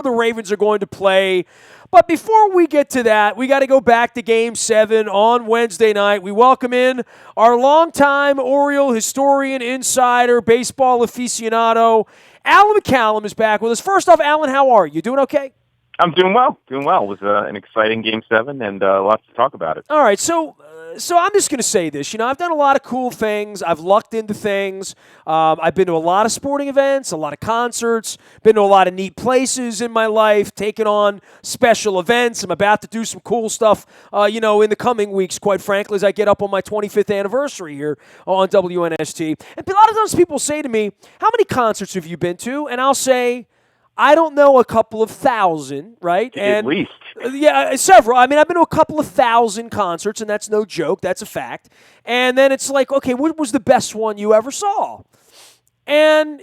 the Ravens are going to play. But before we get to that, we got to go back to Game 7 on Wednesday night. We welcome in our longtime Oriole historian, insider, baseball aficionado. Alan McCallum is back with us. First off, Alan, how are you? Doing okay? I'm doing well. Doing well. It was an exciting Game 7 and lots to talk about it. All right, so I'm just going to say this. I've done a lot of cool things. I've lucked into things. I've been to a lot of sporting events, a lot of concerts, been to a lot of neat places in my life, taken on special events. I'm about to do some cool stuff, in the coming weeks, quite frankly, as I get up on my 25th anniversary here on WNST. And a lot of those people say to me, how many concerts have you been to? And I'll say, I don't know, a couple of thousand, right? At least. Yeah, several. I mean, I've been to a couple of thousand concerts, and that's no joke. That's a fact. And then it's like, okay, what was the best one you ever saw? And,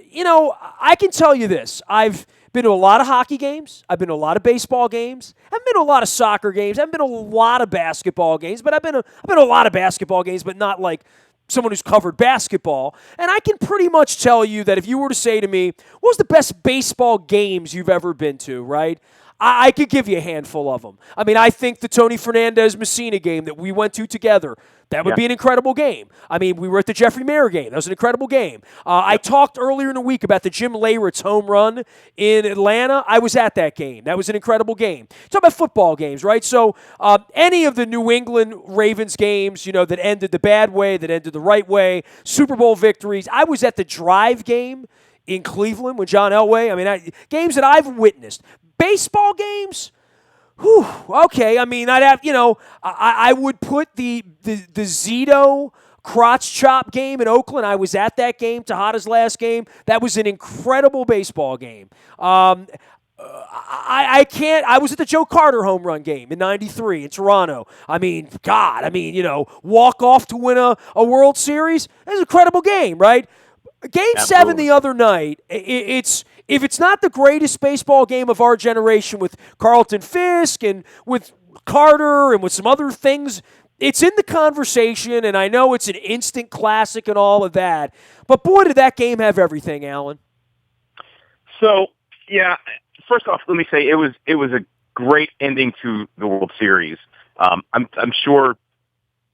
I can tell you this. I've been to a lot of hockey games. I've been to a lot of baseball games. I've been to a lot of soccer games. I've been to a lot of basketball games. But I've been to a lot of basketball games, but not like someone who's covered basketball, and I can pretty much tell you that if you were to say to me, what was the best baseball games you've ever been to, right? I could give you a handful of them. I mean, I think the Tony Fernandez-Messina game that we went to together, that would be an incredible game. I mean, we were at the Jeffrey Mayer game. That was an incredible game. I talked earlier in the week about the Jim Leyritz home run in Atlanta. I was at that game. That was an incredible game. Talk about football games, right? So any of the New England Ravens games, that ended the bad way, that ended the right way, Super Bowl victories. I was at the Drive game in Cleveland with John Elway. I mean, games that I've witnessed. Baseball games, okay. I mean, I'd have, I would put the Zito crotch chop game in Oakland. I was at that game, Tejada's last game. That was an incredible baseball game. I was at the Joe Carter home run game in '93 in Toronto. I mean, walk off to win a World Series. That's an incredible game, right? Game Absolutely. 7 the other night, if it's not the greatest baseball game of our generation with Carlton Fisk and with Carter and with some other things, it's in the conversation, and I know it's an instant classic and all of that. But boy, did that game have everything, Alan. So, yeah, first off, let me say it was a great ending to the World Series. I'm sure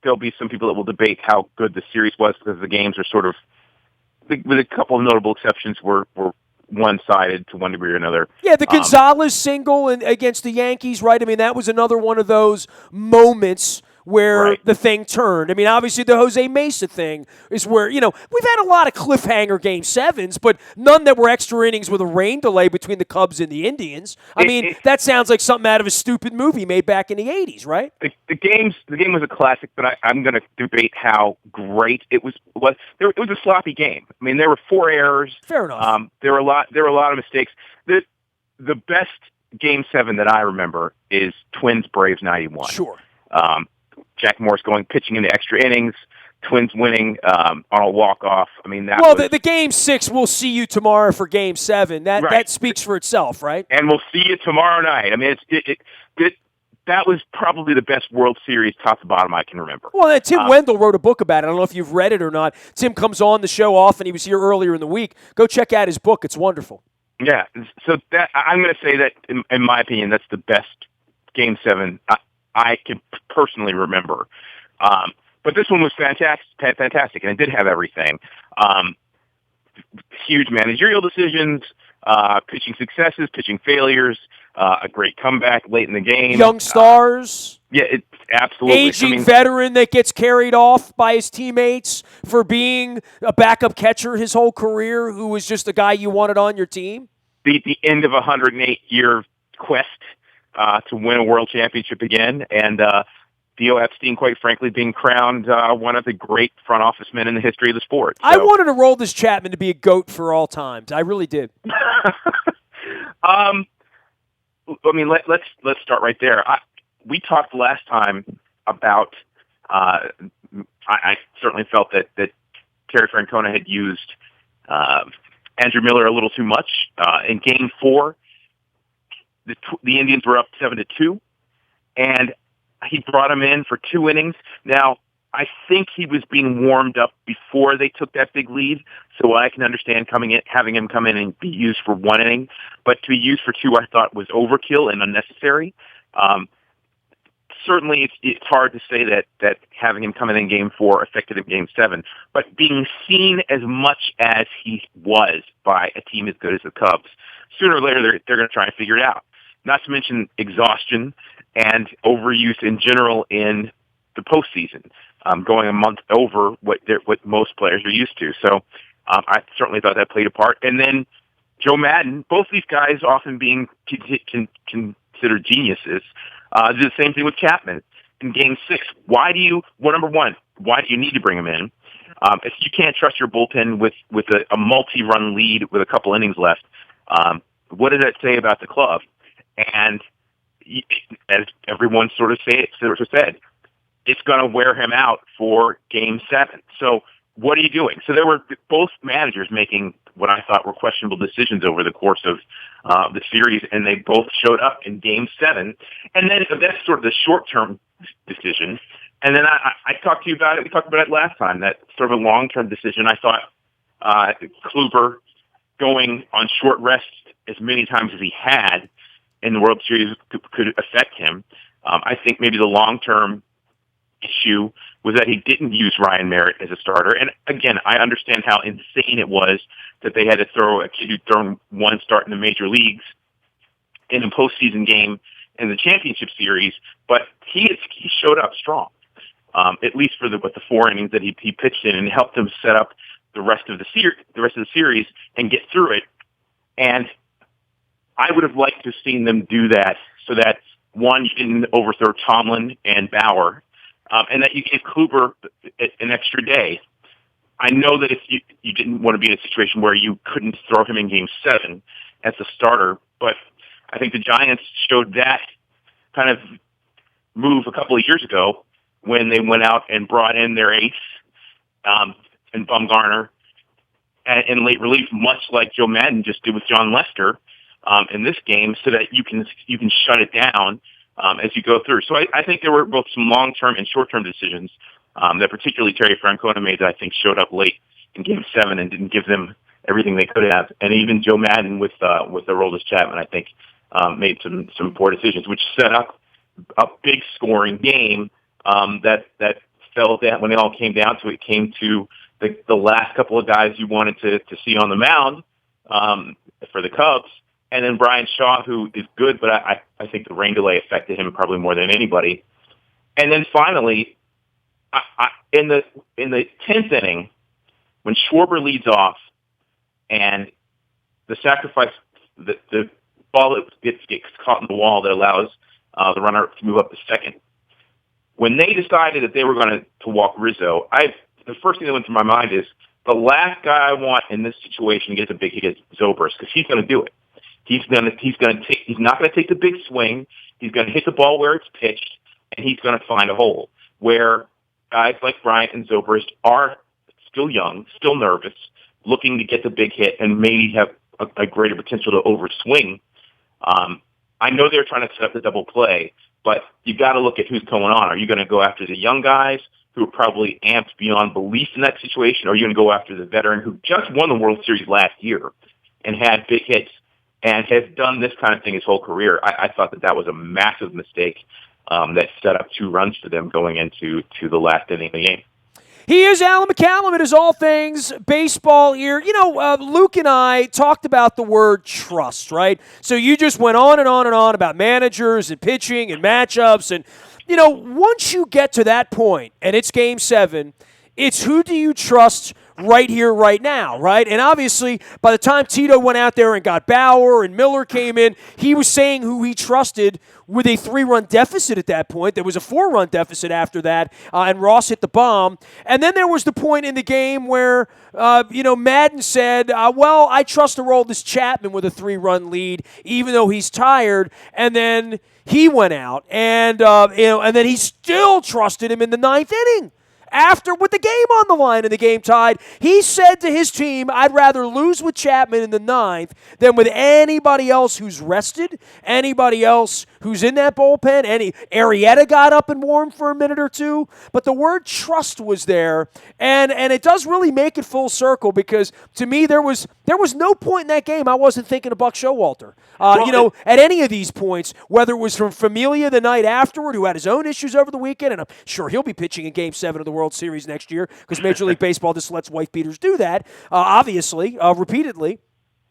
there'll be some people that will debate how good the series was because the games are sort of, with a couple of notable exceptions, were one-sided to one degree or another. Yeah, the Gonzalez single against the Yankees, right? I mean, that was another one of those moments where the thing turned. I mean, obviously the Jose Mesa thing is where, we've had a lot of cliffhanger Game 7s, but none that were extra innings with a rain delay between the Cubs and the Indians. I mean, that sounds like something out of a stupid movie made back in the 80s, right? The game was a classic, but I'm going to debate how great it was. It was a sloppy game. I mean, there were 4 errors. Fair enough. There were a lot of mistakes. The best Game 7 that I remember is Twins Braves '91. Sure. Jack Morris pitching into extra innings, Twins winning on a walk-off. I mean, the Game 6, we'll see you tomorrow for Game 7. That speaks for itself, right? And we'll see you tomorrow night. I mean, that was probably the best World Series top to bottom I can remember. Well, Tim Wendell wrote a book about it. I don't know if you've read it or not. Tim comes on the show often. He was here earlier in the week. Go check out his book. It's wonderful. Yeah. So I'm going to say that, in my opinion, that's the best Game 7 I can personally remember. But this one was fantastic, and it did have everything. Huge managerial decisions, pitching successes, pitching failures, a great comeback late in the game. Young stars. Absolutely. Aging veteran that gets carried off by his teammates for being a backup catcher his whole career, who was just a guy you wanted on your team. The end of a 108-year quest to win a world championship again, and Theo Epstein, quite frankly, being crowned one of the great front office men in the history of the sport. So. I wanted to roll this Chapman to be a GOAT for all times. I really did. I mean, let's start right there. We talked last time about. I certainly felt that Terry Francona had used Andrew Miller a little too much in Game 4. The Indians were up 7-2, and he brought him in for 2 innings. Now, I think he was being warmed up before they took that big lead. So I can understand having him come in and be used for one inning, but to be used for two, I thought was overkill and unnecessary. Certainly, it's hard to say that having him come in Game 4 affected him Game 7, but being seen as much as he was by a team as good as the Cubs, sooner or later they're going to try and figure it out. Not to mention exhaustion and overuse in general in the postseason, going a month over what most players are used to. So I certainly thought that played a part. And then Joe Madden, both these guys often being considered geniuses, did the same thing with Chapman in Game 6. Number one, why do you need to bring him in? If you can't trust your bullpen with a multi-run lead with a couple innings left, what does that say about the club? And as everyone sort of said, it's going to wear him out for Game 7. So what are you doing? So there were both managers making what I thought were questionable decisions over the course of the series, and they both showed up in Game 7. And then that's sort of the short-term decision. And then I talked to you about it. We talked about it last time, that sort of a long-term decision. I thought Kluber going on short rest as many times as he had in the World Series could affect him. I think maybe the long-term issue was that he didn't use Ryan Merritt as a starter. And again, I understand how insane it was that they had to throw a kid who'd thrown one start in the major leagues in a postseason game in the championship series, but he showed up strong, at least for the 4 innings that he pitched in, and helped them set up the rest of the series and get through it. And I would have liked to have seen them do that so that, one, you didn't overthrow Tomlin and Bauer, and that you gave Kluber an extra day. I know that if you didn't want to be in a situation where you couldn't throw him in Game 7 as a starter, but I think the Giants showed that kind of move a couple of years ago when they went out and brought in their ace and Bumgarner in late relief, much like Joe Madden just did with John Lester in this game, so that you can shut it down as you go through. So I think there were both some long-term and short-term decisions that particularly Terry Francona made that I think showed up late in Game 7 and didn't give them everything they could have. And even Joe Madden with the Aroldis Chapman, I think, made some poor decisions, which set up a big scoring game that fell down when it all came down to it. Came to the last couple of guys you wanted to see on the mound for the Cubs. And then Brian Shaw, who is good, but I think the rain delay affected him probably more than anybody. And then finally, in the 10th inning, when Schwarber leads off, and the sacrifice, the ball that gets caught in the wall that allows the runner to move up to second. When they decided that they were going to walk Rizzo, the first thing that went through my mind is the last guy I want in this situation gets a big hit is Zobrist, because he's going to do it. He's not going to take the big swing. He's going to hit the ball where it's pitched, and he's going to find a hole. Where guys like Bryant and Zobrist are still young, still nervous, looking to get the big hit and maybe have a greater potential to overswing. I know they're trying to set up the double play, but you got to look at who's going on. Are you going to go after the young guys who are probably amped beyond belief in that situation, or are you going to go after the veteran who just won the World Series last year and had big hits and has done this kind of thing his whole career? I thought that was a massive mistake that set up 2 runs for them going into the last inning of the game. He is Alan McCallum. It is All Things Baseball here. You know, Luke and I talked about the word trust, right? So you just went on and on and on about managers and pitching and matchups. And, you know, once you get to that point, and it's Game 7, it's who do you trust right here, right now, right? And obviously, by the time Tito went out there and got Bauer and Miller came in, he was saying who he trusted with a 3-run deficit at that point. There was a 4-run deficit after that, and Ross hit the bomb. And then there was the point in the game where, Madden said, well, I trust Aroldis Chapman with a 3-run lead, even though he's tired. And then he went out, and then he still trusted him in the 9th inning. after with the game on the line and the game tied, he said to his team, I'd rather lose with Chapman in the ninth than with anybody else who's rested, anybody else who's in that bullpen. Arrieta got up and warmed for a minute or two, but the word trust was there, and it does really make it full circle because to me there was no point in that game I wasn't thinking of Buck Showalter. At any of these points, whether it was from Familia the night afterward, who had his own issues over the weekend, and I'm sure he'll be pitching in Game 7 of the World Series next year because Major League Baseball just lets wife beaters do that, obviously, repeatedly,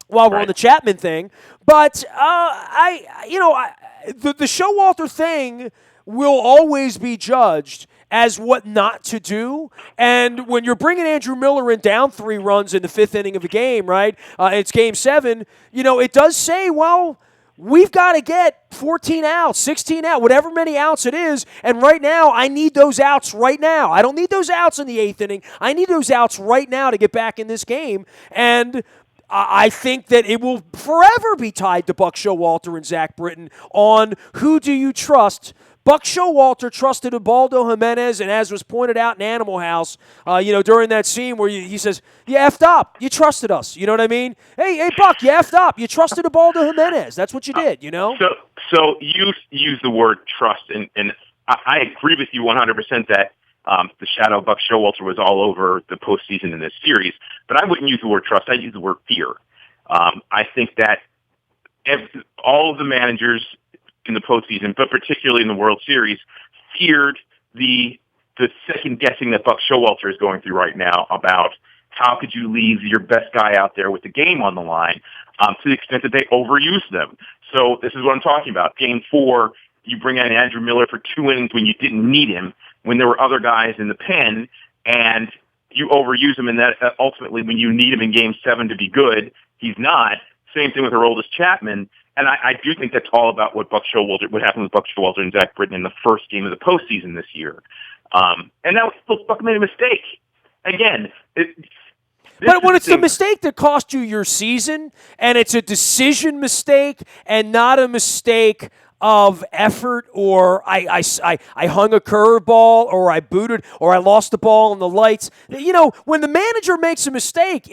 while we're on the Chapman thing. But the Showalter thing will always be judged as what not to do. And when you're bringing Andrew Miller in down 3 runs in the 5th inning of a game, right? It's Game 7. It does say, well, we've got to get 14 outs, 16 outs, whatever many outs it is. And right now, I need those outs right now. I don't need those outs in the 8th inning. I need those outs right now to get back in this game. And I think that it will forever be tied to Buck Showalter and Zach Britton on who do you trust. Buck Showalter trusted Ubaldo Jimenez, and as was pointed out in Animal House, during that scene where he says, you effed up. You trusted us. You know what I mean? Hey, Buck, you effed up. You trusted Ubaldo Jimenez. That's what you did, So you use the word trust, and I agree with you 100% that the shadow of Buck Showalter was all over the postseason in this series, but I wouldn't use the word trust. I'd use the word fear. I think that all of the managers in the postseason, but particularly in the World Series, feared the second guessing that Buck Showalter is going through right now about how could you leave your best guy out there with the game on the line, to the extent that they overuse them. So this is what I'm talking about. Game 4, you bring in Andrew Miller for 2 innings when you didn't need him, when there were other guys in the pen, and you overuse him, and that ultimately when you need him in Game 7 to be good, he's not. Same thing with Aroldis Chapman. And I do think that's all about what happened with Buck Showalter and Zach Britton in the first game of the postseason this year. And that was Buck made a mistake. Again, but when it's the mistake that cost you your season, and it's a decision mistake and not a mistake of effort, or I hung a curveball, or I booted, or I lost the ball in the lights. When the manager makes a mistake,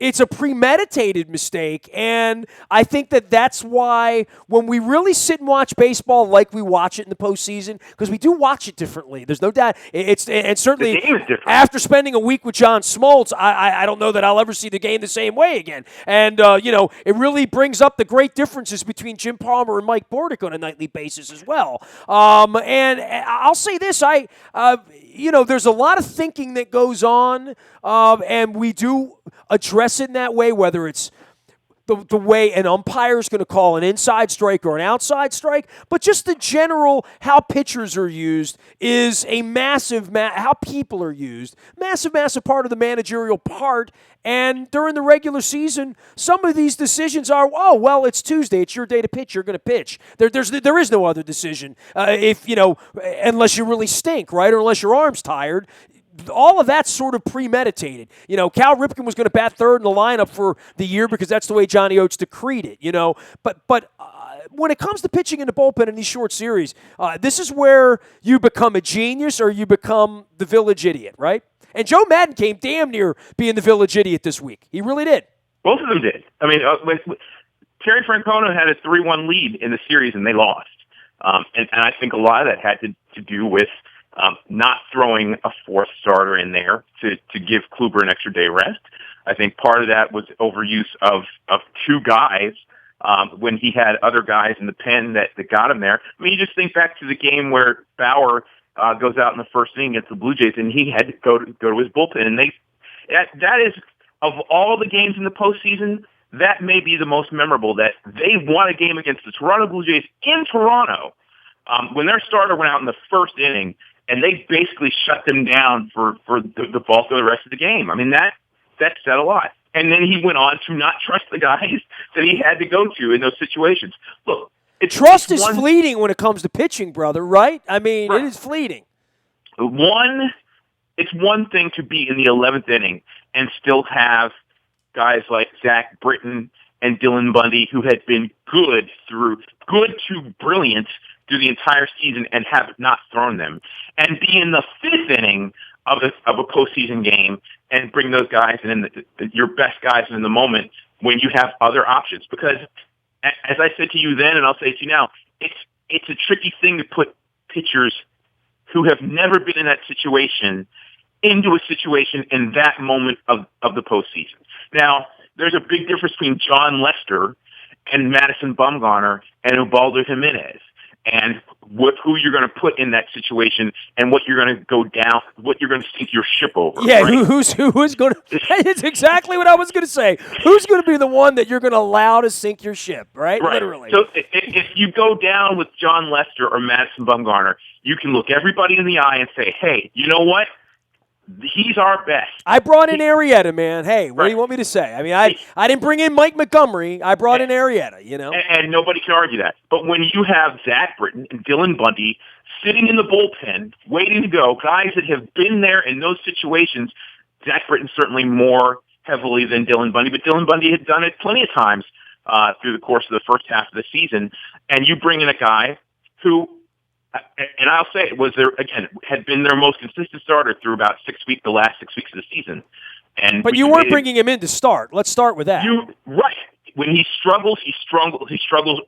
it's a premeditated mistake, and I think that's why when we really sit and watch baseball like we watch it in the postseason, because we do watch it differently. There's no doubt. And certainly after spending a week with John Smoltz, I don't know that I'll ever see the game the same way again. And it really brings up the great differences between Jim Palmer and Mike Bordick on a nightly basis as well. And I'll say this: there's a lot of thinking that goes on, and we do address it in that way, whether it's the way an umpire is going to call an inside strike or an outside strike, but just the general how pitchers are used is a how people are used, massive part of the managerial part. And during the regular season, some of these decisions are, it's Tuesday, it's your day to pitch, you're going to pitch. There is no other decision unless you really stink, right, or unless your arm's tired. All of that's sort of premeditated. Cal Ripken was going to bat third in the lineup for the year because that's the way Johnny Oates decreed it. But when it comes to pitching in the bullpen in these short series, this is where you become a genius or you become the village idiot, right? And Joe Madden came damn near being the village idiot this week. He really did. Both of them did. I mean, Terry Francona had a 3-1 lead in the series and they lost. And I think a lot of that had to do with not throwing a fourth starter in there to give Kluber an extra day rest. I think part of that was overuse of 2 guys when he had other guys in the pen that got him there. I mean, you just think back to the game where Bauer goes out in the first inning against the Blue Jays, and he had to go to his bullpen. And that is, of all the games in the postseason, that may be the most memorable, that they won a game against the Toronto Blue Jays in Toronto when their starter went out in the first inning, and they basically shut them down for the bulk of the rest of the game. I mean, that said a lot. And then he went on to not trust the guys that he had to go to in those situations. Look, trust is fleeting when it comes to pitching, brother, right? I mean, right. It is fleeting. It's one thing to be in the 11th inning and still have guys like Zach Britton and Dylan Bundy who had been good to brilliant through the entire season and have not thrown them, and be in the fifth inning of a postseason game and bring those guys in, your best guys in the moment when you have other options. Because as I said to you then, and I'll say to you now, it's a tricky thing to put pitchers who have never been in that situation into a situation in that moment of the postseason. Now, there's a big difference between John Lester and Madison Bumgarner and Ubaldo Jimenez, and who you're going to put in that situation, and what you're going to go down, what you're going to sink your ship over. Yeah, right? who's going to? It's exactly what I was going to say. Who's going to be the one that you're going to allow to sink your ship? Right, literally. So if you go down with John Lester or Madison Bumgarner, you can look everybody in the eye and say, "Hey, you know what? He's our best." I brought in Arrieta, man. Hey, what do you want me to say? I mean, I didn't bring in Mike Montgomery. I brought in Arrieta, you know. And nobody can argue that. But when you have Zach Britton and Dylan Bundy sitting in the bullpen, waiting to go, guys that have been there in those situations, Zach Britton certainly more heavily than Dylan Bundy, but Dylan Bundy had done it plenty of times through the course of the first half of the season, and you bring in a guy who, and I'll say it was had been their most consistent starter through about the last 6 weeks of the season. But you weren't bringing him in to start. Let's start with that. Right. When he struggles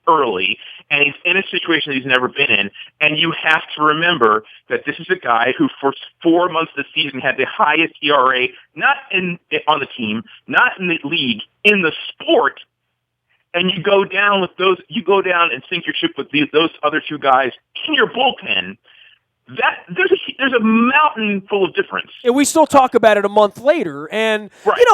early, and he's in a situation that he's never been in. And you have to remember that this is a guy who, for 4 months of the season, had the highest ERA, not on the team, not in the league, in the sport. And you go down and sink your ship with those other two guys in your bullpen. There's a mountain full of difference. And we still talk about it a month later. And,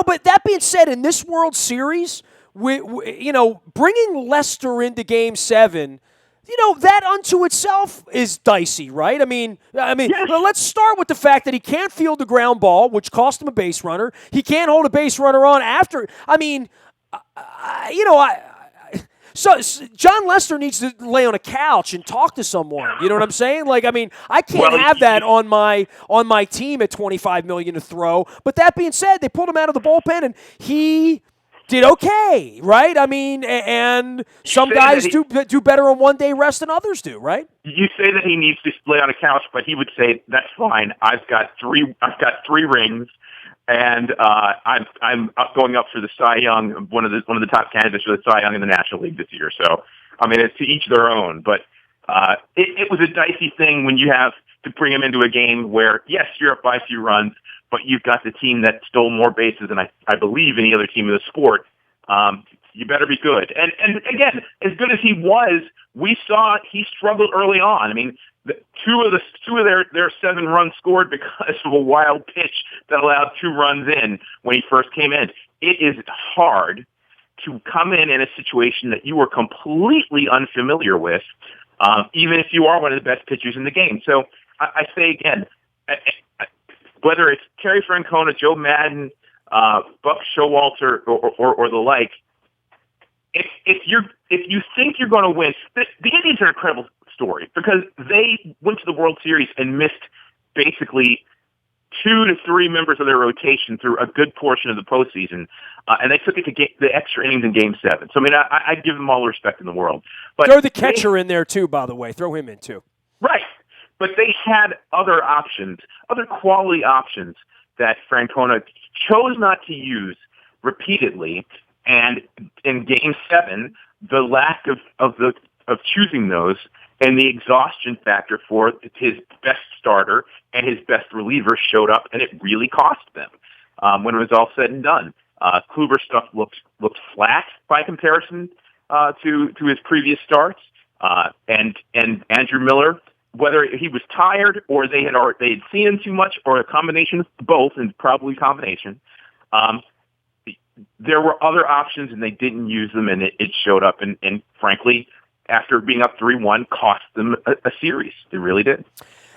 but that being said, in this World Series, bringing Lester into Game 7, that unto itself is dicey, right? I mean, yes. Let's start with the fact that he can't field the ground ball, which cost him a base runner. He can't hold a base runner on after. I mean, So John Lester needs to lay on a couch and talk to someone. You know what I'm saying? I can't have that on my team at $25 million to throw. But that being said, they pulled him out of the bullpen, and he did okay, right? I mean, and some guys do better on one-day rest than others do, right? You say that he needs to lay on a couch, but he would say, "That's fine. I've got three rings." And I'm going up for the Cy Young, one of the top candidates for the Cy Young in the National League this year. So, I mean, it's to each their own. But it was a dicey thing when you have to bring him into a game where, yes, you're up by a few runs, but you've got the team that stole more bases than I believe any other team in the sport. You better be good. And again, as good as he was, we saw he struggled early on. I mean, two of their 7 runs scored because of a wild pitch that allowed 2 runs in when he first came in. It is hard to come in a situation that you were completely unfamiliar with, even if you are one of the best pitchers in the game. So I say again, whether it's Terry Francona, Joe Madden, Buck Showalter, or the like, if you think you're going to win, the Indians are an incredible story because they went to the World Series and missed basically 2 to 3 members of their rotation through a good portion of the postseason, and they took it to the extra innings in Game 7. So, I mean, I give them all the respect in the world. But throw the catcher in there, too, by the way. Throw him in, too. Right. But they had other options, other quality options that Francona chose not to use repeatedly. And in Game 7, the lack of choosing those and the exhaustion factor for his best starter and his best reliever showed up, and it really cost them when it was all said and done. Kluber's stuff looked flat by comparison to his previous starts, and Andrew Miller, whether he was tired or they had seen him too much, or a combination of both, and probably combination. There were other options, and they didn't use them, and it showed up. And frankly, after being up 3-1, cost them a series. It really did.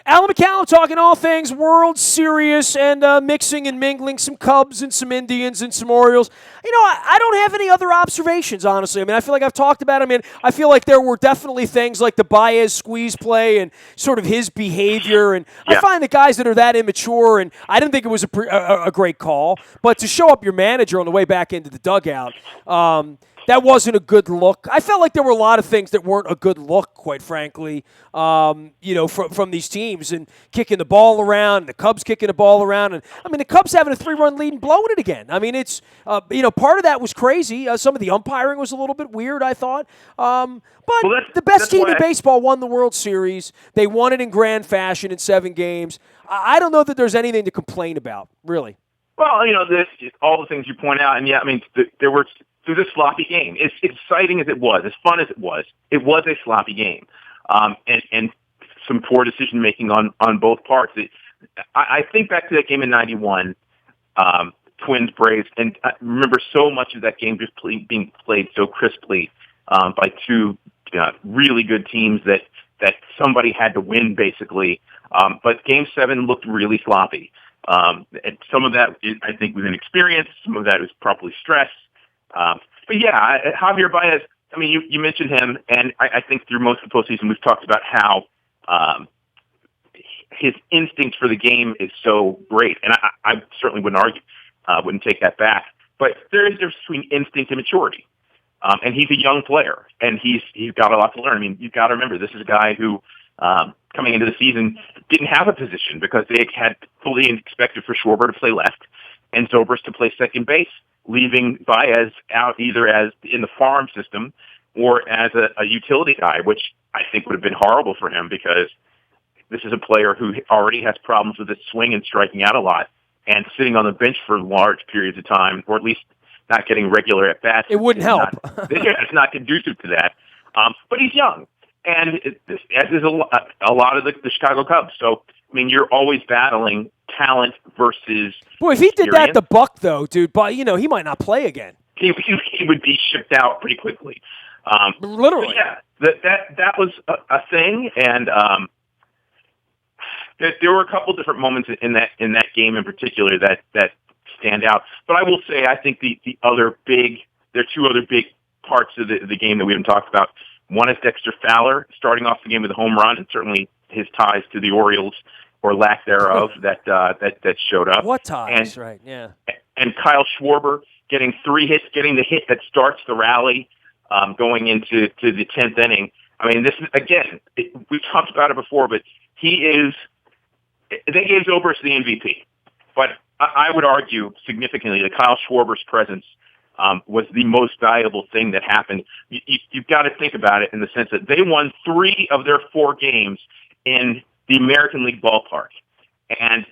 Alan McCallum talking all things World Series and mixing and mingling some Cubs and some Indians and some Orioles. I don't have any other observations, honestly. I mean, I feel like I've talked about it. I mean, I feel like there were definitely things like the Baez squeeze play and sort of his behavior. And I find the guys that are that immature, and I didn't think it was a great call, but to show up your manager on the way back into the dugout, That wasn't a good look. I felt like there were a lot of things that weren't a good look, quite frankly, from these teams and kicking the ball around, and the Cubs kicking the ball around. And, I mean, the Cubs having a 3-run lead and blowing it again. I mean, it's, part of that was crazy. Some of the umpiring was a little bit weird, I thought. But the best team in baseball won the World Series. They won it in grand fashion in 7 games. I don't know that there's anything to complain about, really. Well, all the things you point out, and yeah, I mean, there were through this sloppy game. As exciting as fun as it was a sloppy game, and some poor decision making on both parts. I think back to that game in '91, Twins Braves, and I remember so much of that game just being played so crisply by two really good teams that somebody had to win basically. But Game 7 looked really sloppy. And some of that, I think, was inexperience. Some of that was probably stress. But yeah, Javier Baez, I mean, you mentioned him, and I think through most of the postseason we've talked about how his instinct for the game is so great. And I certainly wouldn't argue, wouldn't take that back. But there is a difference between instinct and maturity. And he's a young player, and he's got a lot to learn. I mean, you've got to remember, this is a guy who, coming into the season, didn't have a position because they had fully expected for Schwarber to play left and Zobrist to play second base, leaving Baez out either as in the farm system or as a utility guy, which I think would have been horrible for him because this is a player who already has problems with his swing and striking out a lot, and sitting on the bench for large periods of time, or at least not getting regular at bats. It wouldn't help. It's not conducive to that. But he's young, and as is a lot of the Chicago Cubs. So, I mean, you're always battling talent versus Boy, if he did that to Buck, though, dude, but he might not play again. He would be shipped out pretty quickly. Literally. Yeah, that was a thing, and there were a couple different moments in that game in particular that stand out. But I will say, I think there are two other big parts of the game that we haven't talked about. One is Dexter Fowler starting off the game with a home run, and certainly his ties to the Orioles or lack thereof that showed up. What ties? Right? Yeah. And Kyle Schwarber getting 3 hits, getting the hit that starts the rally, going into the 10th inning. I mean, this is again. We've talked about it before, but they gave Zobrist the MVP, but I would argue significantly that Kyle Schwarber's presence was the most valuable thing that happened. You've got to think about it in the sense that they won 3 of their 4 games in the American League ballpark, and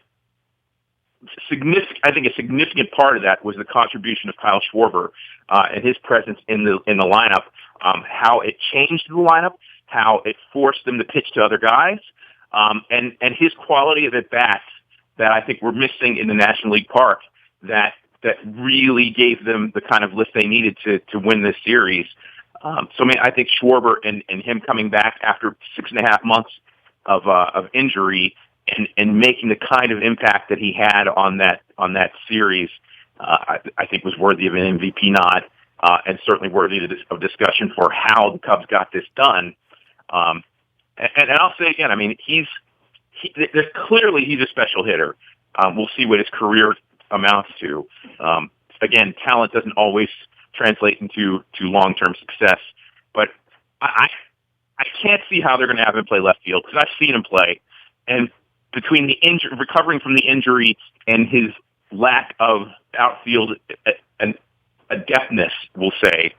I think a significant part of that was the contribution of Kyle Schwarber and his presence in the lineup. How it changed the lineup, how it forced them to pitch to other guys, and his quality of at bats that I think were missing in the National League Park that really gave them the kind of lift they needed to win this series. So I mean, I think Schwarber and him coming back after 6.5 months of injury and making the kind of impact that he had on that series, I think was worthy of an MVP nod, and certainly worthy of discussion for how the Cubs got this done. And I'll say again, I mean, clearly he's a special hitter. We'll see what his career amounts to. Again, talent doesn't always translate into long-term success, but I can't see how they're going to have him play left field because I've seen him play, and between the recovering from the injury and his lack of outfield adeptness, we'll say,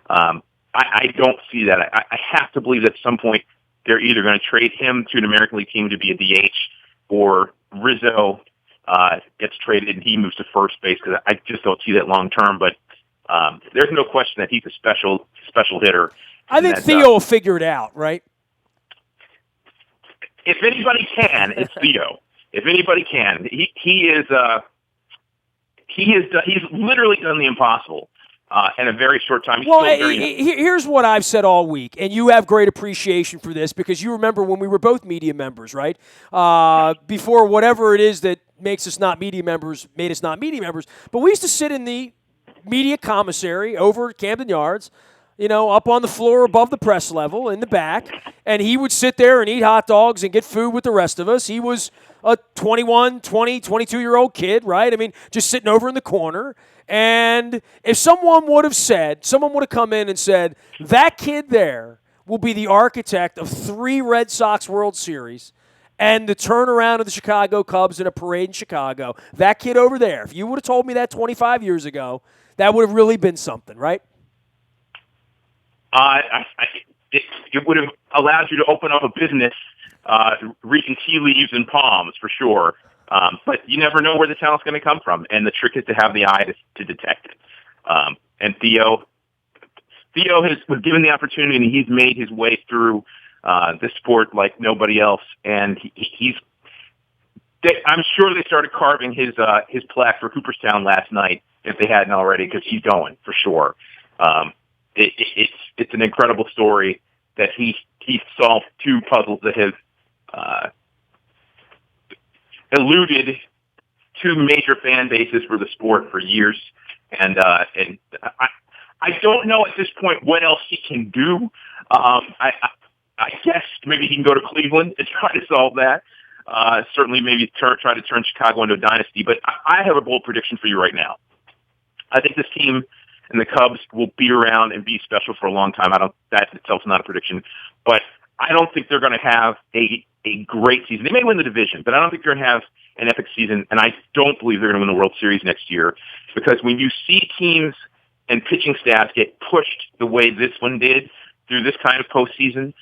I don't see that. I have to believe that at some point they're either going to trade him to an American League team to be a DH, or Rizzo gets traded and he moves to first base, because I just don't see that long term. But there's no question that he's a special hitter. I think Theo will figure it out, right? If anybody can, it's Theo. If anybody can, he's literally done the impossible in a very short time. Well, here's what I've said all week, and you have great appreciation for this because you remember when we were both media members, right? Before whatever it is that makes us not media members made us not media members, but we used to sit in the media commissary over at Camden Yards, up on the floor above the press level in the back, and he would sit there and eat hot dogs and get food with the rest of us. He was a 21, 20, 22-year-old kid, right? I mean, just sitting over in the corner. And if someone would have come in and said, that kid there will be the architect of 3 Red Sox World Series and the turnaround of the Chicago Cubs in a parade in Chicago, that kid over there, if you would have told me that 25 years ago, that would have really been something, right? It would have allowed you to open up a business, reading tea leaves and palms for sure. But you never know where the talent's going to come from, and the trick is to have the eye to detect it. And Theo was given the opportunity, and he's made his way through this sport like nobody else. And I'm sure they started carving his plaque for Cooperstown last night if they hadn't already, because he's going for sure. It's an incredible story that he solved 2 puzzles that have eluded 2 major fan bases for the sport for years, and I don't know at this point what else he can do. I guess maybe he can go to Cleveland and try to solve that. Certainly, maybe try to turn Chicago into a dynasty. But I have a bold prediction for you right now. I think this team and the Cubs will be around and be special for a long time. That itself is not a prediction, but I don't think they're going to have a great season. They may win the division, but I don't think they're going to have an epic season, and I don't believe they're going to win the World Series next year, because when you see teams and pitching staffs get pushed the way this one did through this kind of postseason,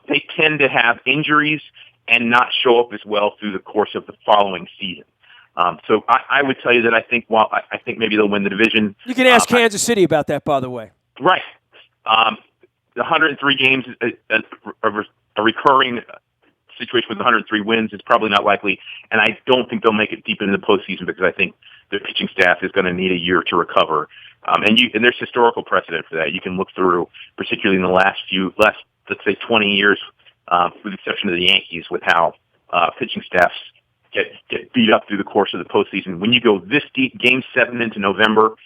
they tend to have injuries and not show up as well through the course of the following season. So I would tell you that I think maybe they'll win the division. You can ask Kansas City about that, by the way. Right. The 103 games, a recurring situation with 103 wins is probably not likely, and I don't think they'll make it deep into the postseason, because I think their pitching staff is going to need a year to recover. And there's historical precedent for that. You can look through, particularly in the last let's say 20 years, with the exception of the Yankees, with how pitching staffs get beat up through the course of the postseason. When you go this deep, Game 7 into November,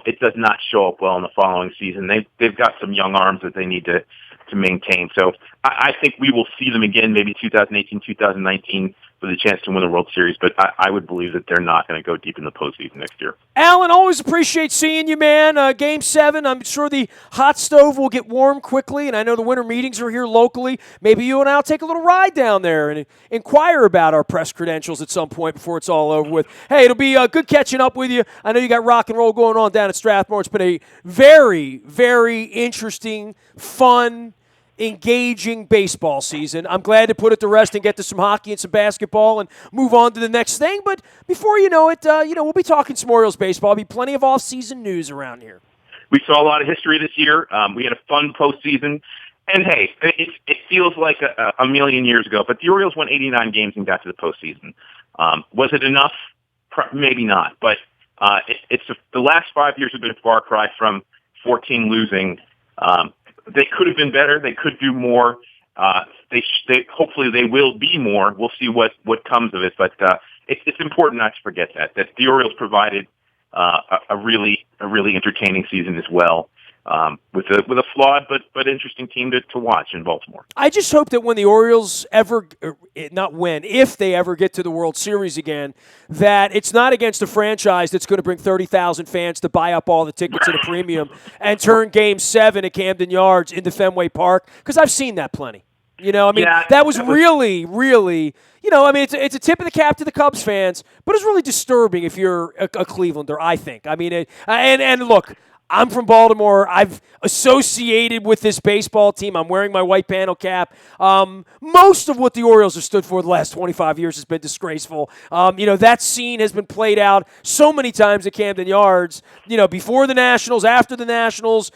it does not show up well in the following season. They've got some young arms that they need to maintain. So I think we will see them again, maybe 2018, 2019, with a chance to win the World Series. But I would believe that they're not going to go deep in the postseason next year. Alan, always appreciate seeing you, man. Game 7, I'm sure the hot stove will get warm quickly, and I know the winter meetings are here locally. Maybe you and I will take a little ride down there and inquire about our press credentials at some point before it's all over with. Hey, it'll be good catching up with you. I know you got rock and roll going on down at Strathmore. It's been a very, very interesting, fun, engaging baseball season. I'm glad to put it to rest and get to some hockey and some basketball and move on to the next thing. But before you know it, we'll be talking some Orioles baseball. There'll be plenty of off-season news around here. We saw a lot of history this year. We had a fun postseason. And, hey, it feels like a million years ago, but the Orioles won 89 games and got to the postseason. Was it enough? Maybe not. But the last 5 years have been a far cry from 14 losing. They could have been better. They could do more. Hopefully they will be more. We'll see what comes of it. But it's important not to forget that the Orioles provided a really entertaining season as well, with a flawed but interesting team to watch in Baltimore. I just hope that when the Orioles if they ever get to the World Series again, that it's not against a franchise that's going to bring 30,000 fans to buy up all the tickets at a premium and turn Game 7 at Camden Yards into Fenway Park, because I've seen that plenty. That was really, really, it's a tip of the cap to the Cubs fans, but it's really disturbing if you're a Clevelander, I think. And look, I'm from Baltimore. I've associated with this baseball team. I'm wearing my white panel cap. Most of what the Orioles have stood for the last 25 years has been disgraceful. That scene has been played out so many times at Camden Yards, before the Nationals, after the Nationals,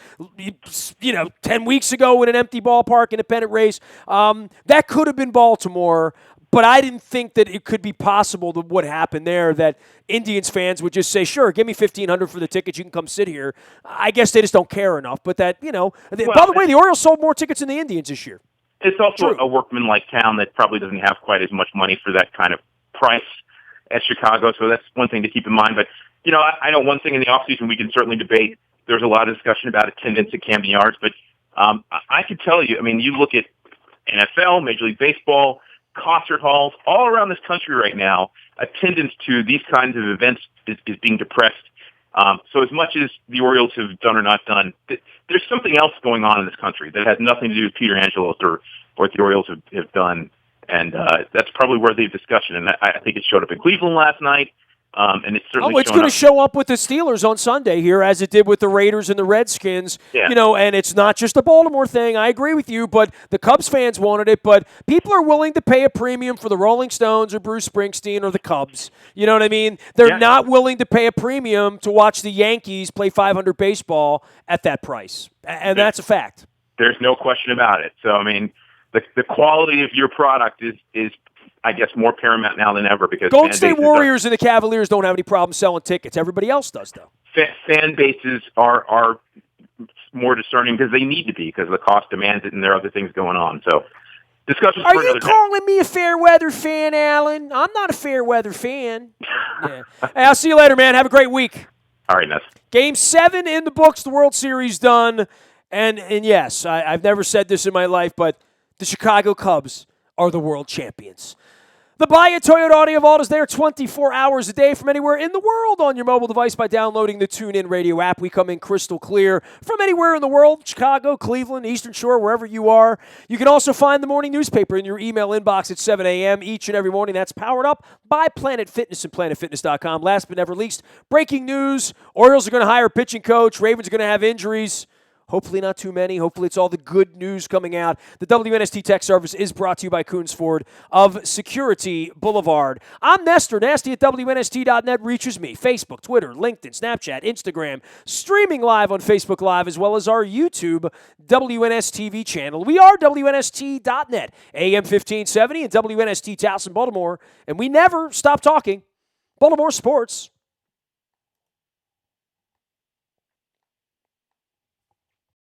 10 weeks ago in an empty ballpark in a pennant race. That could have been Baltimore. But I didn't think that it could be possible that what happened there, that Indians fans would just say, sure, give me $1,500 for the tickets, you can come sit here. I guess they just don't care enough. But that, by the way, the Orioles sold more tickets than the Indians this year. It's also a workmanlike town that probably doesn't have quite as much money for that kind of price as Chicago, so that's one thing to keep in mind. But, I know one thing in the offseason we can certainly debate there's a lot of discussion about attendance at Camden Yards, but I can tell you, I mean, you look at NFL, Major League Baseball, concert halls, all around this country right now, attendance to these kinds of events is being depressed. So as much as the Orioles have done or not done, there's something else going on in this country that has nothing to do with Peter Angelos or what the Orioles have done. And that's probably worthy of discussion. And I think it showed up in Cleveland last night. And it's certainly it's going to show up with the Steelers on Sunday here, as it did with the Raiders and the Redskins. Yeah. And it's not just a Baltimore thing. I agree with you, but the Cubs fans wanted it. But people are willing to pay a premium for the Rolling Stones or Bruce Springsteen or the Cubs. You know what I mean? They're not willing to pay a premium to watch the Yankees play .500 baseball at that price, and that's a fact. There's no question about it. So I mean, the quality of your product is I guess more paramount now than ever because Golden State Warriors and the Cavaliers don't have any problem selling tickets. Everybody else does, though. Fan bases are more discerning because they need to be because the cost demands it and there are other things going on. So discussions for another day. Are you calling me a fair weather fan, Alan? I'm not a fair weather fan. Yeah. Hey, I'll see you later, man. Have a great week. All right, Ness. Game 7 in the books, the World Series done. And yes, I've never said this in my life, but the Chicago Cubs are the world champions. The Buy a Toyota Audio Vault is there 24 hours a day from anywhere in the world on your mobile device by downloading the TuneIn Radio app. We come in crystal clear from anywhere in the world, Chicago, Cleveland, Eastern Shore, wherever you are. You can also find the morning newspaper in your email inbox at 7 a.m. each and every morning. That's powered up by Planet Fitness and PlanetFitness.com. Last but never least, breaking news. Orioles are going to hire a pitching coach. Ravens are going to have injuries. Hopefully not too many. Hopefully it's all the good news coming out. The WNST Tech Service is brought to you by Coons Ford of Security Boulevard. I'm Nestor. Nasty at WNST.net reaches me. Facebook, Twitter, LinkedIn, Snapchat, Instagram. Streaming live on Facebook Live as well as our YouTube WNSTV channel. We are WNST.net, AM 1570 and WNST Towson, Baltimore. And we never stop talking Baltimore sports.